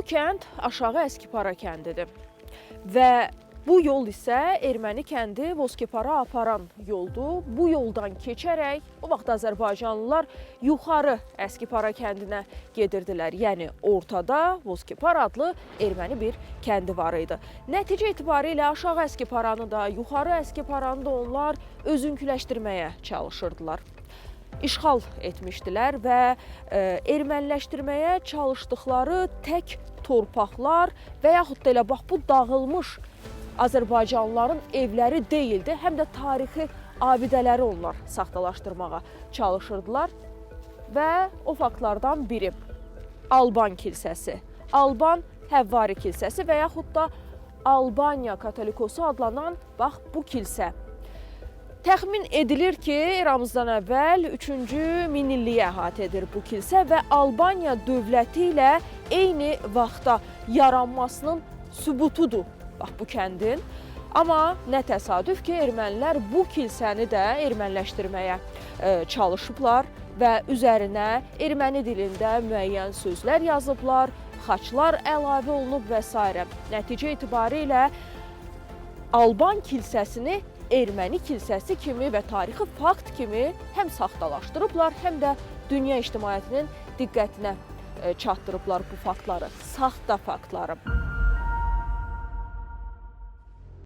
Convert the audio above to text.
kənd Aşağı Əskipara kəndidir və bu yol isə erməni kəndi Voskipara aparan yoldur. Bu yoldan keçərək o vaxt Azərbaycanlılar yuxarı Əskipara kəndinə gedirdilər. Yəni ortada Voskipar adlı erməni bir kəndi var idi. Nəticə etibarilə Aşağı Əskiparanı da, yuxarı Əskiparanı da onlar özünküləşdirməyə çalışırdılar. İşğal etmişdilər və erməniləşdirməyə çalışdıkları tək torpaqlar və yaxud da elə bax bu dağılmış Azərbaycanlıların evləri deyildi, həm də tarixi abidələri onlar saxtalaşdırmağa çalışırdılar və o faktlardan biri Alban kilsəsi, Alban Həvvari kilsəsi və yaxud da Albaniya Katolikosu adlanan bax bu kilsə. Təxmin edilir ki, eramızdan əvvəl 3-cü minilliyi əhatə edir bu kilsə və Albaniya dövləti ilə eyni vaxtda yaranmasının sübutudur bax bu kəndin. Amma nə təsadüf ki, ermənilər bu kilsəni də erməniləşdirməyə çalışıblar və üzərinə erməni dilində müəyyən sözlər yazıblar, xaçlar əlavə olunub və s. Nəticə etibarilə Alban kilsəsini erməni kilsəsi kimi və tarixi fakt kimi həm saxtalaşdırıblar, həm də dünya ictimaiyyətinin diqqətinə çatdırıblar bu faktları, saxta faktları.